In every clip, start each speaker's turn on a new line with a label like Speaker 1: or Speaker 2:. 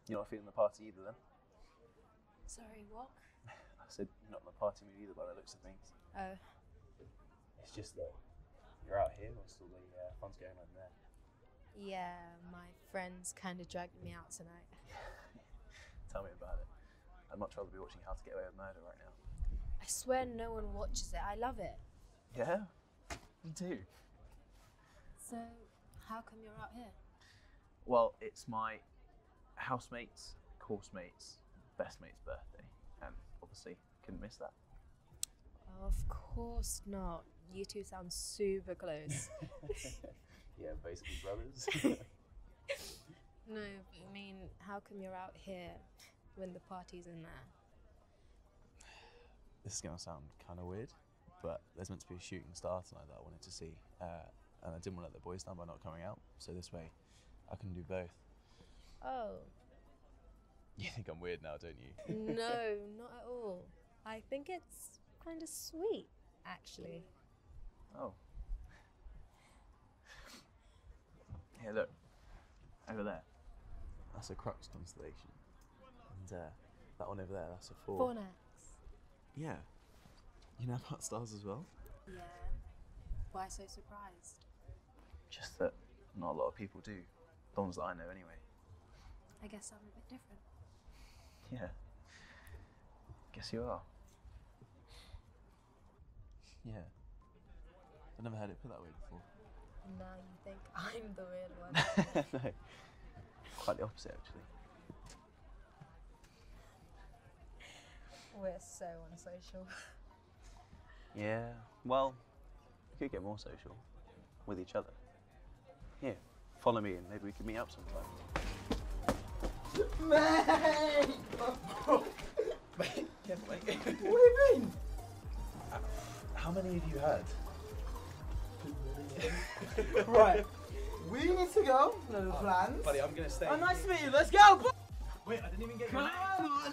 Speaker 1: You're not feeling the party either then?
Speaker 2: Sorry, what?
Speaker 1: I said you're not in the party mood either by the looks of things.
Speaker 2: Oh.
Speaker 1: It's just that you're out here whilst all the fun's going on there.
Speaker 2: Yeah, my friends kind of dragged me out tonight.
Speaker 1: Tell me about it. I'd much rather be watching How to Get Away with Murder right now.
Speaker 2: I swear no one watches it. I love it.
Speaker 1: Yeah? Me too.
Speaker 2: So, how come you're out here?
Speaker 1: Well, it's my housemate's, course mate's, best mate's birthday, and obviously couldn't miss that.
Speaker 2: Of course not. You two sound super close.
Speaker 1: Yeah, basically brothers.
Speaker 2: No, but I mean, how come you're out here when the party's in there?
Speaker 1: This is going to sound kind of weird, but there's meant to be a shooting star tonight that I wanted to see, and I didn't want to let the boys down by not coming out, so this way I can do both.
Speaker 2: Oh.
Speaker 1: You think I'm weird now, don't you?
Speaker 2: No, not at all. I think it's kind of sweet, actually.
Speaker 1: Oh. Here, look. Over there. That's a crux constellation. And that one over there, that's a four.
Speaker 2: Fornax.
Speaker 1: Yeah. You know about stars as well?
Speaker 2: Yeah. Why so surprised?
Speaker 1: Just that not a lot of people do. The ones that I know anyway.
Speaker 2: I guess I'm a bit different.
Speaker 1: Yeah. Guess you are. Yeah. I've never had it put that way before.
Speaker 2: Now you think I'm the weird one.
Speaker 1: No. Quite the opposite, actually.
Speaker 2: We're so unsocial.
Speaker 1: Yeah. Well, we could get more social. With each other. Here, follow me and maybe we can meet up sometime.
Speaker 3: Mate!
Speaker 1: Mate, careful, mate.
Speaker 3: What do you mean?
Speaker 1: How many have you had?
Speaker 3: Right, we need to go. No plans.
Speaker 1: Buddy, I'm gonna stay.
Speaker 3: Oh, nice to meet you. Let's go.
Speaker 1: Wait, I didn't even get
Speaker 3: Come
Speaker 1: your name.
Speaker 3: on.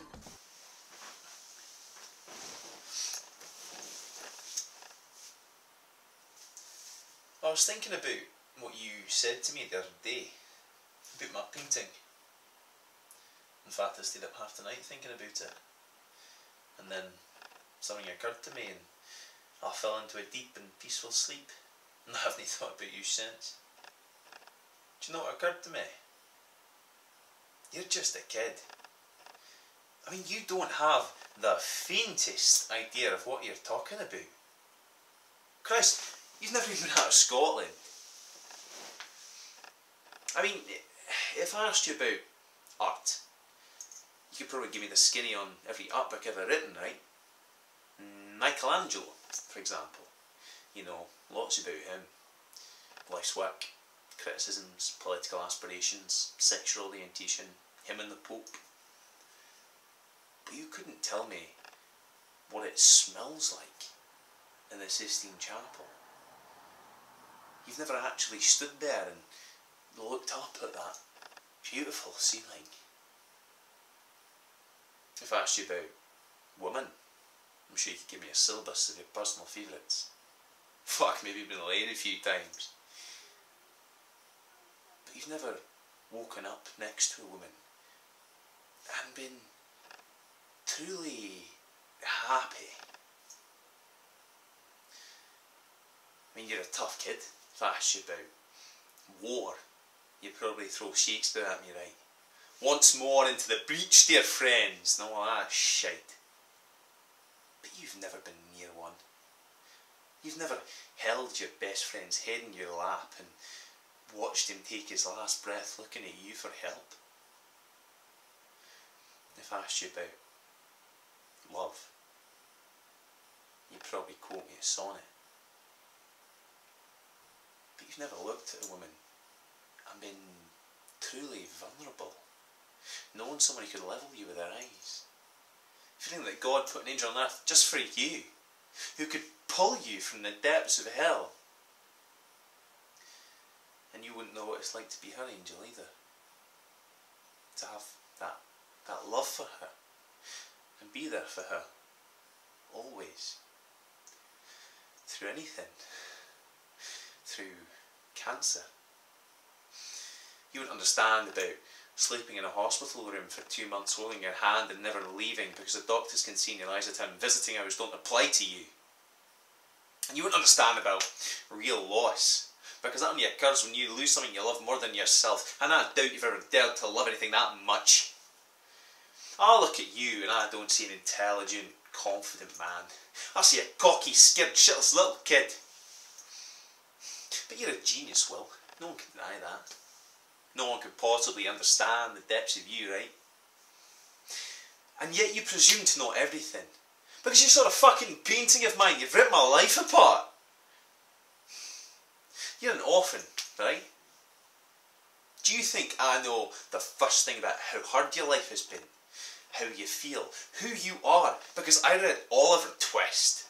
Speaker 4: I was thinking about what you said to me the other day about my painting. In fact, I stayed up half the night thinking about it. And then something occurred to me and I fell into a deep and peaceful sleep. And I haven't thought about you since. Do you know what occurred to me? You're just a kid. I mean, you don't have the faintest idea of what you're talking about. Christ, you've never even been out of Scotland. I mean, if I asked you about art, you could probably give me the skinny on every art book ever written, right? Michelangelo, for example. You know, lots about him. Life's work, criticisms, political aspirations, sexual orientation, him and the Pope. But you couldn't tell me what it smells like in the Sistine Chapel. You've never actually stood there and looked up at that beautiful ceiling. If I asked you about women, I'm sure you could give me a syllabus of your personal favourites. Fuck, maybe you've been late a few times. But you've never woken up next to a woman and been truly happy. I mean, you're a tough kid. If I asked you about war, you'd probably throw Shakespeare at me, right? Once more into the breach, dear friends, and all that shite. But you've never been near one. You've never held your best friend's head in your lap and watched him take his last breath looking at you for help. If I asked you about love, you'd probably quote me a sonnet. But you've never looked at a woman and been truly vulnerable, knowing someone who could level you with their eyes, feeling that God put an angel on earth just for you, who could pull you from the depths of hell. And you wouldn't know what it's like to be her angel either. To have that love for her and be there for her always, through anything, through cancer. You wouldn't understand about sleeping in a hospital room for 2 months holding your hand and never leaving because the doctors can see in your eyes that visiting hours don't apply to you. And you won't understand about real loss, because that only occurs when you lose something you love more than yourself, and I doubt you've ever dared to love anything that much. I look at you and I don't see an intelligent, confident man. I see a cocky, scared, shitless little kid. But you're a genius, Will. No one can deny that. No one could possibly understand the depths of you, right? And yet you presume to know everything. Because you saw a fucking painting of mine, you've ripped my life apart. You're an orphan, right? Do you think I know the first thing about how hard your life has been? How you feel? Who you are? Because I read Oliver Twist.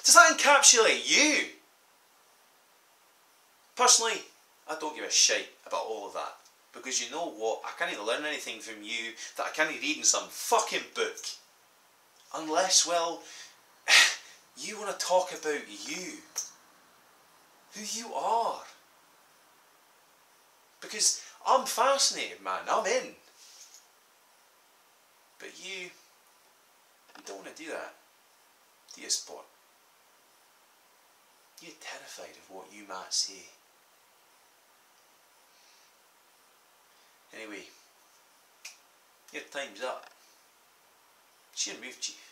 Speaker 4: Does that encapsulate you? Personally, I don't give a shite about all of that. Because you know what? I can't even learn anything from you that I can't read in some fucking book. Unless, well, you want to talk about you. Who you are. Because I'm fascinated, man. I'm in. But you don't want to do that, do you, Spot? You're terrified of what you might say. Anyway, your time's up. She'll move, Chief.